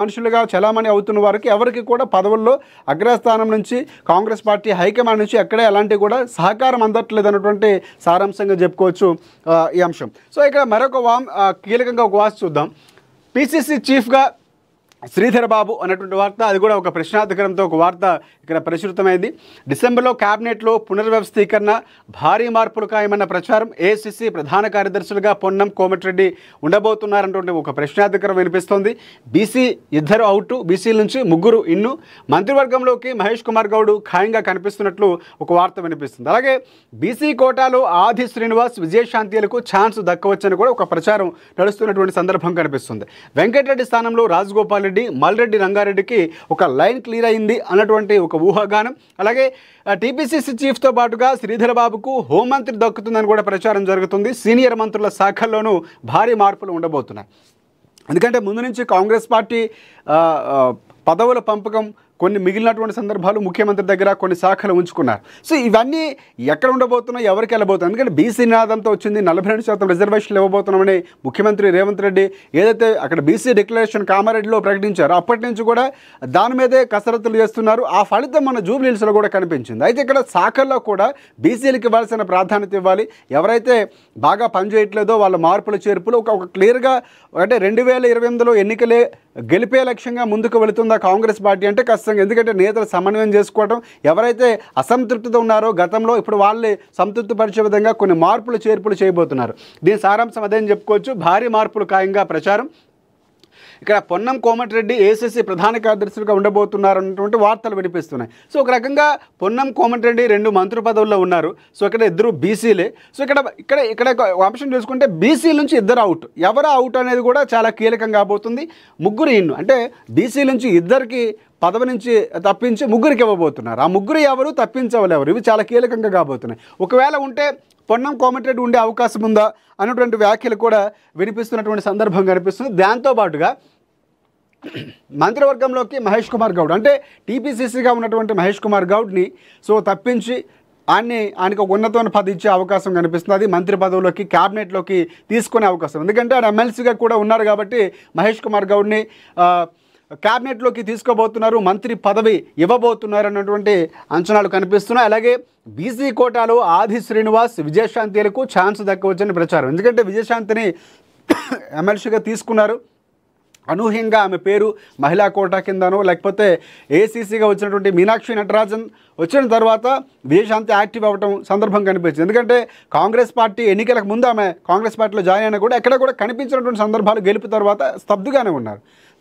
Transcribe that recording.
మనుషులుగా చలామణి అవుతున్న వారికి ఎవరికి కూడా పదవుల్లో అగ్రస్థానం నుంచి కాంగ్రెస్ పార్టీ హైకమాండ్ నుంచి ఎక్కడే అలాంటివి కూడా సహకారం అందట్లేదు అన్నటువంటి సారాంశంగా చెప్పుకోవచ్చు ఈ అంశం. సో ఇక్కడ మరొక కీలకంగా ఒక వార్త చూద్దాం. పిసిసి చీఫ్గా శ్రీధర్ బాబు అన్నటువంటి వార్త, అది కూడా ఒక ప్రశ్నార్థకరంతో ఒక వార్త ఇక్కడ ప్రచురితమైంది. డిసెంబర్లో క్యాబినెట్లో పునర్వ్యవస్థీకరణ, భారీ మార్పులు ఖాయమన్న ప్రచారం, ఏఐసిసి ప్రధాన కార్యదర్శులుగా పొన్నం కోమటిరెడ్డి ఉండబోతున్నారన్నటువంటి ఒక ప్రశ్నార్థకరం వినిపిస్తోంది. బీసీ 2 అవుట్, బీసీల నుంచి 3 ఇన్ను, మంత్రివర్గంలోకి మహేష్ కుమార్ గౌడ్ ఖాయంగా కనిపిస్తున్నట్లు ఒక వార్త వినిపిస్తుంది. అలాగే బీసీ కోటాలో ఆది శ్రీనివాస్, విజయశాంతిలకు ఛాన్స్ దక్కవచ్చని కూడా ఒక ప్రచారం నడుస్తున్నటువంటి సందర్భం కనిపిస్తుంది. వెంకటరెడ్డి స్థానంలో రాజగోపాల్ రెడ్డి, మల్రెడ్డి రంగారెడ్డికి ఒక లైన్ క్లియర్ అయింది అన్నటువంటి ఒక ఊహాగానం. అలాగే టీపీసీసీ చీఫ్తో పాటుగా శ్రీధర్ బాబుకు హోంమంత్రి దక్కుతుందని కూడా ప్రచారం జరుగుతుంది. సీనియర్ మంత్రుల శాఖల్లోనూ భారీ మార్పులు ఉండబోతున్నాయి. ఎందుకంటే ముందు నుంచి కాంగ్రెస్ పార్టీ పదవుల పంపకం కొన్ని మిగిలినటువంటి సందర్భాలు ముఖ్యమంత్రి దగ్గర కొన్ని శాఖలు ఉంచుకున్నారు. సో ఇవన్నీ ఎక్కడ ఉండబోతున్నాయి, ఎవరికి వెళ్ళబోతున్నాయి? ఎందుకంటే బీసీ నినాదంతో వచ్చింది, 42% రిజర్వేషన్లు ఇవ్వబోతున్నామని ముఖ్యమంత్రి రేవంత్ రెడ్డి ఏదైతే అక్కడ బీసీ డిక్లరేషన్ కామారెడ్డిలో ప్రకటించారో అప్పటి నుంచి కూడా దాని మీదే కసరత్తులు చేస్తున్నారు. ఆ ఫలితం మన జూబ్లీహిల్స్లో కూడా కనిపించింది. అయితే ఇక్కడ శాఖల్లో కూడా బీసీలకు ఇవ్వాల్సిన ప్రాధాన్యత ఇవ్వాలి. ఎవరైతే బాగా పనిచేయట్లేదో వాళ్ళ మార్పులు చేర్పులు ఒక క్లియర్గా, అంటే 2028లో ఎన్నికలే గెలిపే లక్ష్యంగా ముందుకు వెళుతుందా కాంగ్రెస్ పార్టీ అంటే ఖచ్చితంగా. ఎందుకంటే నేతలు సమన్వయం చేసుకోవడం, ఎవరైతే అసంతృప్తితో ఉన్నారో గతంలో ఇప్పుడు వాళ్ళే సంతృప్తి పరిచే విధంగా కొన్ని మార్పులు చేర్పులు చేయబోతున్నారు. దీని సారాంశం అదేం చెప్పుకోవచ్చు. భారీ మార్పులు ఖాయంగా ప్రచారం. ఇక్కడ పొన్నం కోమటిరెడ్డి ఏఐసిసి ప్రధాన కార్యదర్శులుగా ఉండబోతున్నారన్నటువంటి వార్తలు వినిపిస్తున్నాయి. సో ఒక రకంగా పొన్నం కోమటిరెడ్డి 2 మంత్రి పదవుల్లో ఉన్నారు. సో ఇక్కడ 2 బీసీలే. సో ఇక్కడ ఆప్షన్ చూసుకుంటే బీసీ నుంచి 2 అవుట్. ఎవరు అవుట్ అనేది కూడా చాలా కీలకం కాబోతుంది. 3 ఇన్ను, అంటే బీసీ నుంచి 2కి పదవి నుంచి తప్పించి 3కి ఇవ్వబోతున్నారు. ఆ 3 ఎవరు, తప్పించవలు ఎవరు, ఇవి చాలా కీలకంగా కాబోతున్నాయి. ఒకవేళ ఉంటే పొన్నం కోమటిరెడ్డి ఉండే అవకాశం ఉందా అన్నటువంటి వ్యాఖ్యలు కూడా వినిపిస్తున్నటువంటి సందర్భం కనిపిస్తుంది. దాంతోపాటుగా మంత్రివర్గంలోకి మహేష్ కుమార్ గౌడ్, అంటే టీపీసీసీగా ఉన్నటువంటి మహేష్ కుమార్ గౌడ్ని సో తప్పించి ఆయనకు ఒక ఉన్నతమైన పదవి ఇచ్చే అవకాశం కనిపిస్తుంది. అది మంత్రి పదవులోకి, క్యాబినెట్లోకి తీసుకునే అవకాశం. ఎందుకంటే ఆయన ఎమ్మెల్సీగా కూడా ఉన్నారు కాబట్టి మహేష్ కుమార్ గౌడ్ని క్యాబినెట్లోకి తీసుకోబోతున్నారు, మంత్రి పదవి ఇవ్వబోతున్నారు అన్నటువంటి అంచనాలు కనిపిస్తున్నాయి. అలాగే బీసీ కోటాలో ఆది శ్రీనివాస్, విజయశాంతిలకు ఛాన్స్ దక్కవచ్చని ప్రచారం. ఎందుకంటే విజయశాంతిని ఎమ్మెల్సీగా తీసుకున్నారు. అనూహ్యంగా ఆమె పేరు మహిళా కోటా కిందనో లేకపోతే ఏసీసీగా వచ్చినటువంటి మీనాక్షి నటరాజన్ వచ్చిన తర్వాత విజయశాంతి యాక్టివ్ అవ్వడం సందర్భం కనిపించింది. ఎందుకంటే కాంగ్రెస్ పార్టీ ఎన్నికలకు ముందు ఆమె కాంగ్రెస్ పార్టీలో జాయిన్ అయినా కూడా ఎక్కడ కూడా కనిపించినటువంటి సందర్భాలు గెలుపు తర్వాత స్తబ్దుగానే ఉన్నారు.